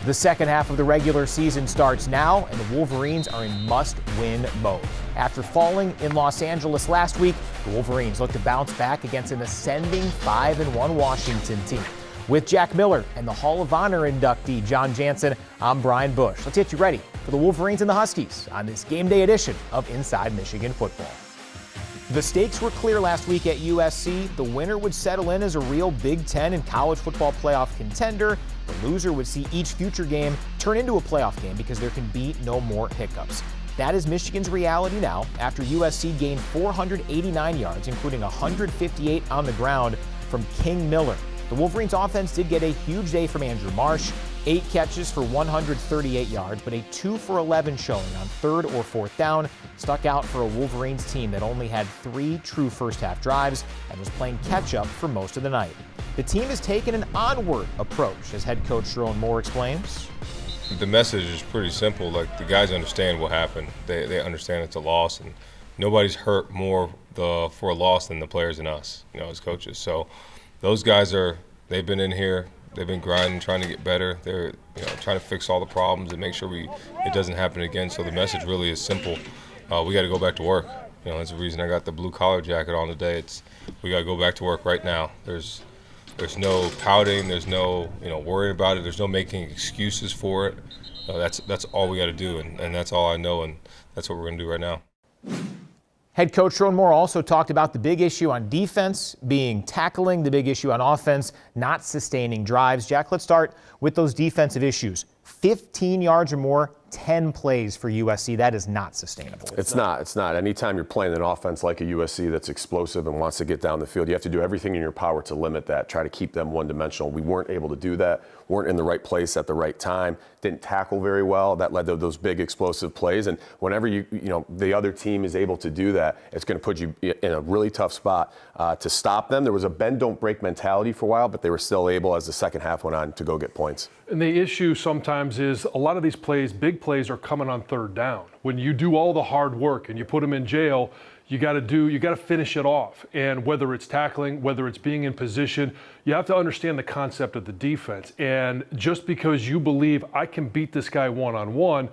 The second half of the regular season starts now, and the Wolverines are in must-win mode. After falling in Los Angeles last week, the Wolverines look to bounce back against an ascending 5-1 Washington team. With Jack Miller and the Hall of Honor inductee John Jansen, I'm Brian Bush. Let's get you ready for the Wolverines and the Huskies on this game day edition of Inside Michigan Football. The stakes were clear last week at USC. The winner would settle in as a real Big Ten and college football playoff contender. The loser would see each future game turn into a playoff game because there can be no more hiccups. That is Michigan's reality now after USC gained 489 yards, including 158 on the ground from King Miller. The Wolverines offense did get a huge day from Andrew Marsh, 8 catches for 138 yards, but a 2 for 11 showing on third or fourth down stuck out for a Wolverines team that only had 3 true first half drives and was playing catch up for most of the night. The team has taken an onward approach, as head coach Sherrone Moore explains. The message is pretty simple. Like, the guys understand what happened. They understand it's a loss, and nobody's hurt more for a loss than the players and us, as coaches. So those guys they've been in here. They've been grinding, trying to get better. They're trying to fix all the problems and make sure it doesn't happen again. So the message really is simple. We got to go back to work. That's the reason I got the blue collar jacket on today. We got to go back to work right now. There's no pouting. There's no worrying about it. There's no making excuses for it. That's all we got to do, and that's all I know, and that's what we're going to do right now. Head coach Sherrone Moore also talked about the big issue on defense being tackling, the big issue on offense not sustaining drives. Jack, let's start with those defensive issues. 15 yards or more, 10 plays for USC. That is not sustainable. It's not. Anytime you're playing an offense like a USC that's explosive and wants to get down the field, you have to do everything in your power to limit that, try to keep them one-dimensional. We weren't able to do that, weren't in the right place at the right time, didn't tackle very well. That led to those big explosive plays. And whenever the other team is able to do that, it's going to put you in a really tough spot to stop them. There was a bend, don't break mentality for a while, but they were still able, as the second half went on, to go get points. And the issue sometimes is a lot of these plays, big plays, are coming on third down. When you do all the hard work and you put them in jail, you got to finish it off. And whether it's tackling, whether it's being in position, you have to understand the concept of the defense. And just because you believe I can beat this guy one-on-one,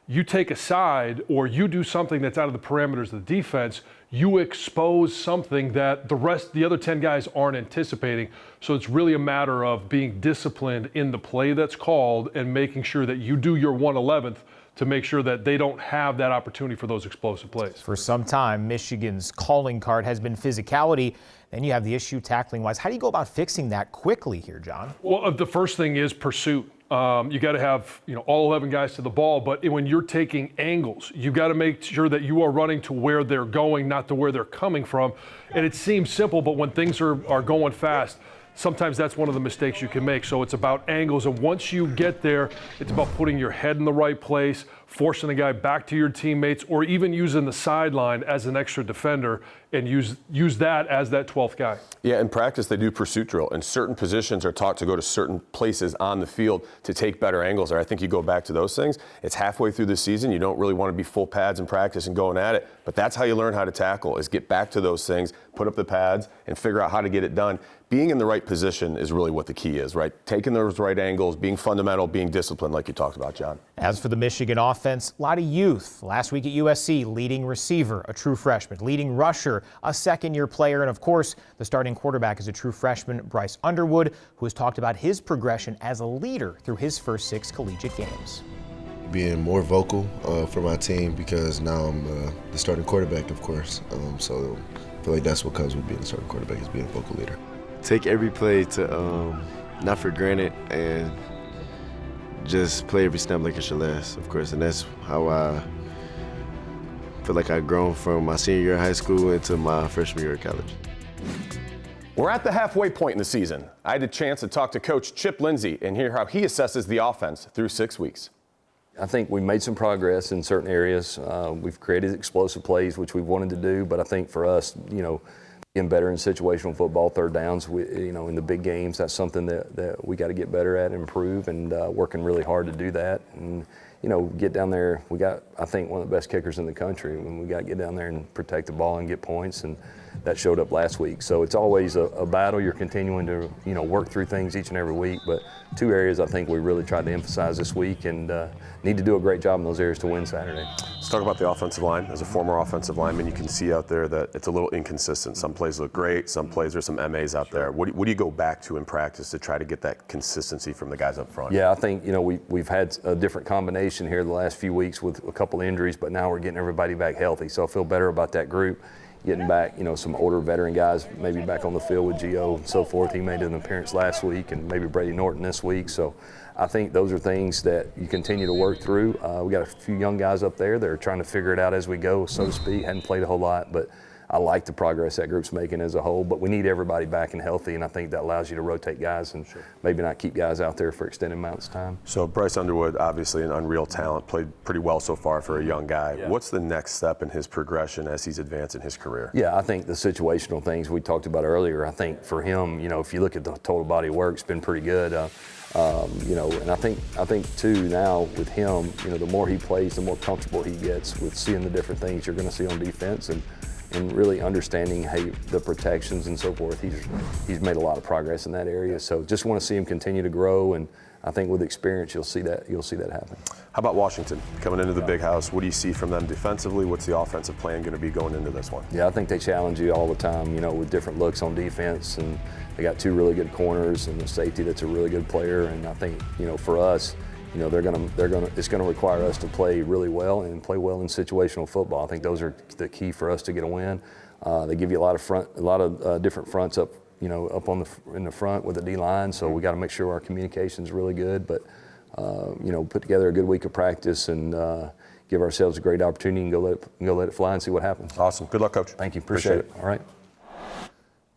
you take a side or you do something that's out of the parameters of the defense, you expose something that the other 10 guys aren't anticipating. So it's really a matter of being disciplined in the play that's called and making sure that you do your 1/11th to make sure that they don't have that opportunity for those explosive plays. For some time, Michigan's calling card has been physicality. Then you have the issue tackling-wise. How do you go about fixing that quickly here, John? Well, the first thing is pursuit. You got to have all 11 guys to the ball, but when you're taking angles, you got to make sure that you are running to where they're going, not to where they're coming from. And it seems simple, but when things are going fast, sometimes that's one of the mistakes you can make. So it's about angles, and once you get there, it's about putting your head in the right place, forcing the guy back to your teammates, or even using the sideline as an extra defender and use that as that 12th guy. Yeah, in practice they do pursuit drill, and certain positions are taught to go to certain places on the field to take better angles. Or I think you go back to those things. It's halfway through the season. You don't really want to be full pads in practice and going at it, but that's how you learn how to tackle, is get back to those things, put up the pads, and figure out how to get it done. Being in the right position is really what the key is, right? Taking those right angles, being fundamental, being disciplined, like you talked about, John. As for the Michigan offense, a lot of youth. Last week at USC, leading receiver, a true freshman, leading rusher, a second-year player, and of course, the starting quarterback is a true freshman, Bryce Underwood, who has talked about his progression as a leader through his first 6 collegiate games. Being more vocal for my team, because now I'm the starting quarterback, of course. So I feel like that's what comes with being the starting quarterback, is being a vocal leader. Take every play to not for granted and just play every snap like it's your last, of course. And that's how I feel like I've grown from my senior year of high school into my freshman year of college. We're at the halfway point in the season. I had a chance to talk to Coach Chip Lindsey and hear how he assesses the offense through 6 weeks. I think we made some progress in certain areas. We've created explosive plays, which we've wanted to do, but I think for us, getting better in situational football, third downs, in the big games, that's something that we got to get better at and improve, and working really hard to do that. And get down there. We got, I think, one of the best kickers in the country. When we got to get down there and protect the ball and get points, and that showed up last week. So it's always a battle. You're continuing to, work through things each and every week. But two areas I think we really tried to emphasize this week, and need to do a great job in those areas to win Saturday. Let's talk about the offensive line. As a former offensive lineman, you can see out there that it's a little inconsistent. Some plays look great. Some plays, there's some MAs out there. What do you go back to in practice to try to get that consistency from the guys up front? Yeah, I think, we've had a different combination here the last few weeks with a couple injuries, but now we're getting everybody back healthy. So I feel better about that group. Getting back, some older veteran guys maybe back on the field with Gio and so forth. He made an appearance last week, and maybe Brady Norton this week. So I think those are things that you continue to work through. We got a few young guys up there that are trying to figure it out as we go, so to speak. Hadn't played a whole lot, but I like the progress that group's making as a whole. But we need everybody back and healthy, and I think that allows you to rotate guys and maybe not keep guys out there for extended amounts of time. So Bryce Underwood, obviously an unreal talent, played pretty well so far for a young guy. Yeah. What's the next step in his progression as he's advancing his career? Yeah, I think the situational things we talked about earlier, I think for him, if you look at the total body of work, it's been pretty good. And I think too now with him, the more he plays, the more comfortable he gets with seeing the different things you're going to see on defense and really understanding the protections and so forth. He's made a lot of progress in that area. So just want to see him continue to grow, and I think with experience you'll see that happen. How about Washington coming into the big house? What do you see from them defensively? What's the offensive plan going to be going into this one? Yeah, I think they challenge you all the time, with different looks on defense, and they got two really good corners and a safety that's a really good player. And I think, for us, it's gonna require us to play really well and play well in situational football. I think those are the key for us to get a win. They give you a lot of different fronts up, up in the front with the D line. So we got to make sure our communication is really good. But put together a good week of practice and give ourselves a great opportunity and go let it fly and see what happens. Awesome. Good luck, Coach. Thank you. Appreciate it. All right.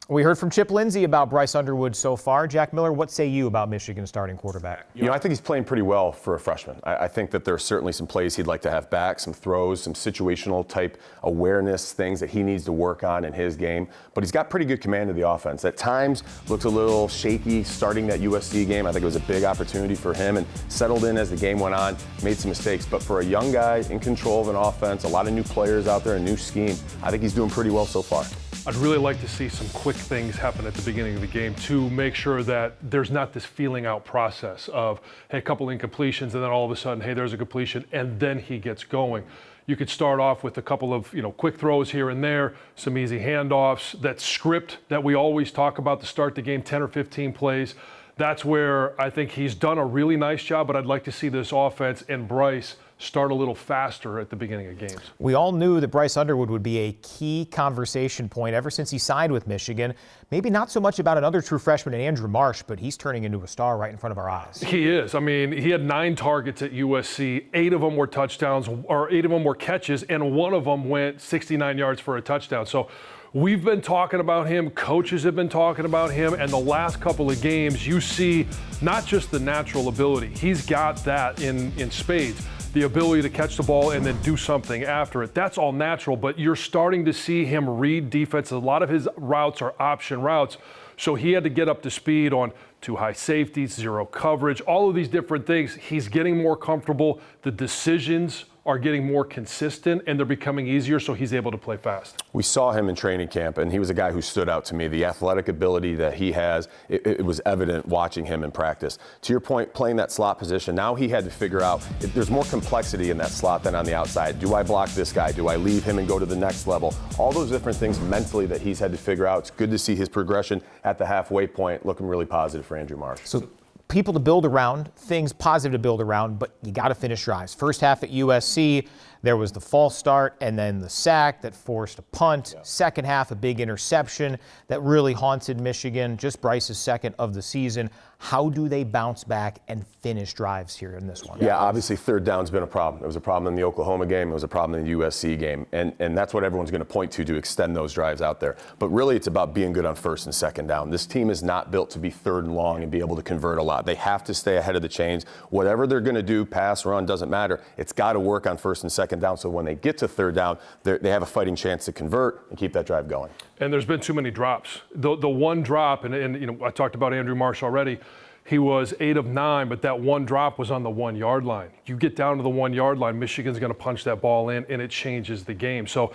We heard from Chip Lindsey about Bryce Underwood so far. Jack Miller, what say you about Michigan's starting quarterback? I think he's playing pretty well for a freshman. I think that there are certainly some plays he'd like to have back, some throws, some situational type awareness things that he needs to work on in his game. But he's got pretty good command of the offense. At times, looked a little shaky starting that USC game. I think it was a big opportunity for him, and settled in as the game went on, made some mistakes. But for a young guy in control of an offense, a lot of new players out there, a new scheme, I think he's doing pretty well so far. I'd really like to see some quick things happen at the beginning of the game to make sure that there's not this feeling out process of, hey, a couple incompletions, and then all of a sudden, hey, there's a completion, and then he gets going. You could start off with a couple of quick throws here and there, some easy handoffs. That script that we always talk about to start the game, 10 or 15 plays, that's where I think he's done a really nice job, but I'd like to see this offense and Bryce start a little faster at the beginning of games. We all knew that Bryce Underwood would be a key conversation point ever since he signed with Michigan. Maybe not so much about another true freshman in Andrew Marsh, but he's turning into a star right in front of our eyes. He is. I mean, he had 9 targets at USC. 8 of them were touchdowns, or 8 of them were catches, and 1 of them went 69 yards for a touchdown. So we've been talking about him, coaches have been talking about him, and the last couple of games you see not just the natural ability, he's got that in spades. The ability to catch the ball and then do something after it. That's all natural, but you're starting to see him read defense. A lot of his routes are option routes, so he had to get up to speed on 2 high safeties, 0 coverage, all of these different things. He's getting more comfortable. The decisions are getting more consistent, and they're becoming easier, so he's able to play fast. We saw him in training camp, and he was a guy who stood out to me. The athletic ability that he has, it was evident watching him in practice. To your point, playing that slot position, now he had to figure out, there's more complexity in that slot than on the outside. Do I block this guy? Do I leave him and go to the next level? All those different things mentally that he's had to figure out. It's good to see his progression at the halfway point, looking really positive for Andrew Marsh. So people to build around, things positive to build around, but you got to finish drives. First half at USC, there was the false start and then the sack that forced a punt. Yeah. Second half, a big interception that really haunted Michigan, just Bryce's second of the season. How do they bounce back and finish drives here in this one? Yeah, obviously third down's been a problem. It was a problem in the Oklahoma game. It was a problem in the USC game. And that's what everyone's going to point to extend those drives out there. But really it's about being good on first and second down. This team is not built to be third and long and be able to convert a lot. They have to stay ahead of the chains. Whatever they're going to do, pass, run, doesn't matter. It's got to work on first and second down, so when they get to third down, they have a fighting chance to convert and keep that drive going. And there's been too many drops. The one drop, and I talked about Andrew Marsh already, He was 8 of 9, but that one drop was on the 1 yard line. You get down to the 1 yard line, Michigan's going to punch that ball in, and it changes the game. So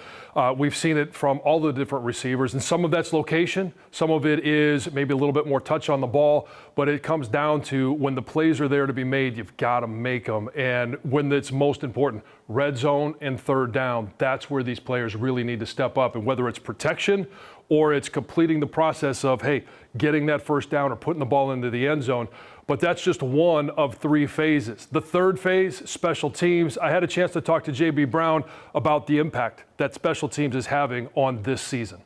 we've seen it from all the different receivers, and some of that's location, some of it is maybe a little bit more touch on the ball, but it comes down to when the plays are there to be made, you've got to make them. And when it's most important, red zone and third down, that's where these players really need to step up. And whether it's protection or it's completing the process of, hey, getting that first down or putting the ball into the end zone. But that's just one of 3 phases. The third phase, special teams. I had a chance to talk to J.B. Brown about the impact that special teams is having on this season.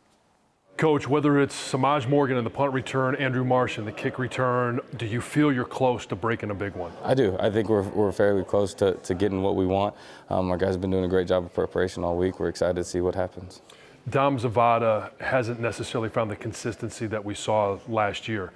Coach, whether it's Samaj Morgan in the punt return, Andrew Marsh in the kick return, do you feel you're close to breaking a big one? I do. I think we're fairly close to getting what we want. Our guys have been doing a great job of preparation all week. We're excited to see what happens. Dom Zavada hasn't necessarily found the consistency that we saw last year.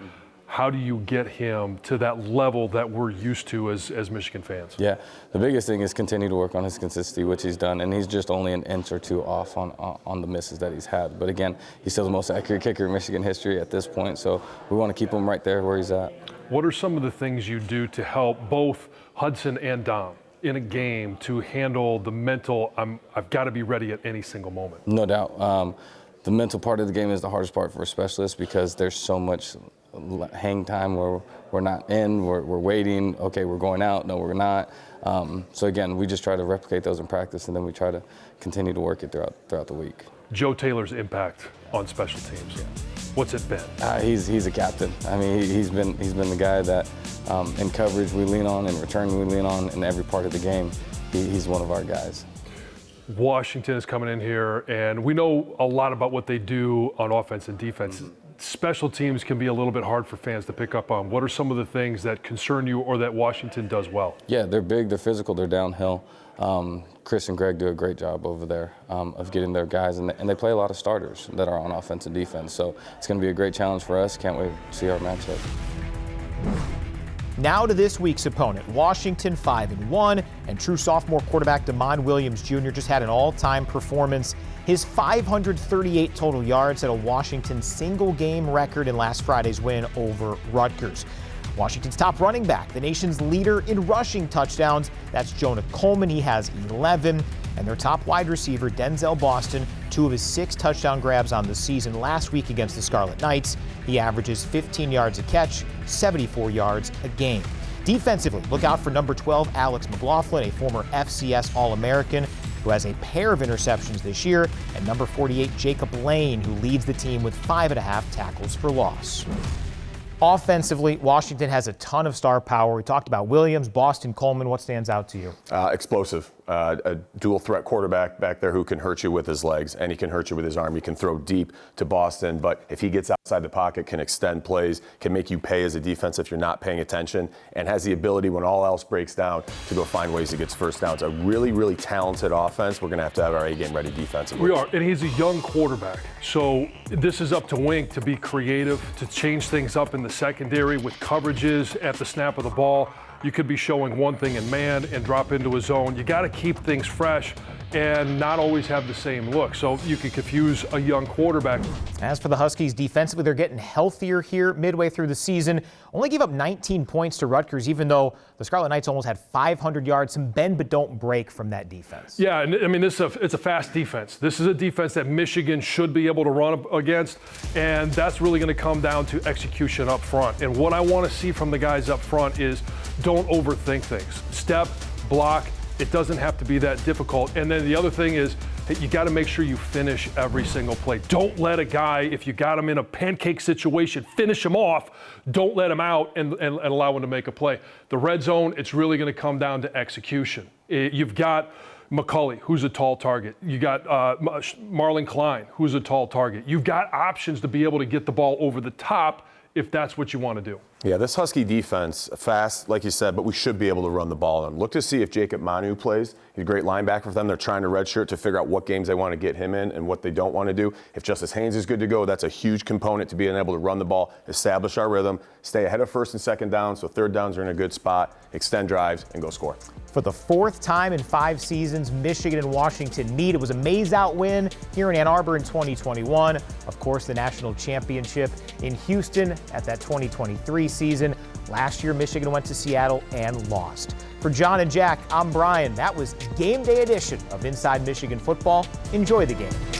How do you get him to that level that we're used to as Michigan fans? Yeah, the biggest thing is continue to work on his consistency, which he's done, and he's just only an inch or 2 off on the misses that he's had. But again, he's still the most accurate kicker in Michigan history at this point, so we want to keep him right there where he's at. What are some of the things you do to help both Hudson and Dom in a game to handle the mental, I've got to be ready at any single moment? No doubt. The mental part of the game is the hardest part for a specialist because there's so much hang time where we're not in, we're waiting, okay, we're going out, no, we're not. So again, we just try to replicate those in practice, and then we try to continue to work it throughout the week. Joe Taylor's impact on special teams, what's it been? He's a captain. I mean, he's been the guy that in coverage we lean on, in return we lean on, in every part of the game. He's one of our guys. Washington is coming in here, and we know a lot about what they do on offense and defense. Special teams can be a little bit hard for fans to pick up on. What are some of the things that concern you or that Washington does well? Yeah, they're big, they're physical, they're downhill. Chris and Greg do a great job over there of getting their guys, and they play a lot of starters that are on offense and defense. So it's going to be a great challenge for us. Can't wait to see our matchup. Now to this week's opponent, Washington 5-1, and true sophomore quarterback Damon Williams Jr. just had an all-time performance. His 538 total yards set a Washington single-game record in last Friday's win over Rutgers. Washington's top running back, the nation's leader in rushing touchdowns, that's Jonah Coleman. He has 11. And their top wide receiver, Denzel Boston, 2 of his 6 touchdown grabs on the season last week against the Scarlet Knights. He averages 15 yards a catch, 74 yards a game. Defensively, look out for number 12, Alex McLaughlin, a former FCS All-American who has a pair of interceptions this year, and number 48, Jacob Lane, who leads the team with 5.5 tackles for loss. Offensively, Washington has a ton of star power. We talked about Williams, Boston, Coleman. What stands out to you? Explosive. A dual threat quarterback back there who can hurt you with his legs and he can hurt you with his arm. He can throw deep to Boston, but if he gets outside the pocket, can extend plays, can make you pay as a defense if you're not paying attention, and has the ability when all else breaks down to go find ways to get first downs. A really, really talented offense. We're going to have our A-game ready defensively. We are, and he's a young quarterback. So this is up to Wink to be creative, to change things up in the secondary with coverages at the snap of the ball. You could be showing one thing in man and drop into a zone. You got to keep things fresh and not always have the same look. So you can confuse a young quarterback. As for the Huskies defensively, they're getting healthier here midway through the season. Only gave up 19 points to Rutgers, even though the Scarlet Knights almost had 500 yards. Some bend but don't break from that defense. Yeah, and I mean, it's a fast defense. This is a defense that Michigan should be able to run up against, and that's really going to come down to execution up front. And what I want to see from the guys up front is don't overthink things. Step, block. It doesn't have to be that difficult. And then the other thing is that you got to make sure you finish every single play. Don't let a guy, if you got him in a pancake situation, finish him off. Don't let him out and allow him to make a play. The red zone, it's really going to come down to execution. You've got McCulley, who's a tall target. You got Marlon Klein, who's a tall target. You've got options to be able to get the ball over the top if that's what you want to do. Yeah, this Husky defense, fast, like you said, but we should be able to run the ball on them. Look to see if Jacob Manu plays. He's a great linebacker for them. They're trying to redshirt to figure out what games they want to get him in and what they don't want to do. If Justice Haynes is good to go, that's a huge component to being able to run the ball, establish our rhythm, stay ahead of first and second down, so third downs are in a good spot, extend drives, and go score. For the 4th time in 5 seasons, Michigan and Washington meet. It was a maze-out win here in Ann Arbor in 2021. Of course, the national championship in Houston at that 2023 season. Last year, Michigan went to Seattle and lost. For John and Jack, I'm Brian. That was Game Day edition of Inside Michigan Football. Enjoy the game.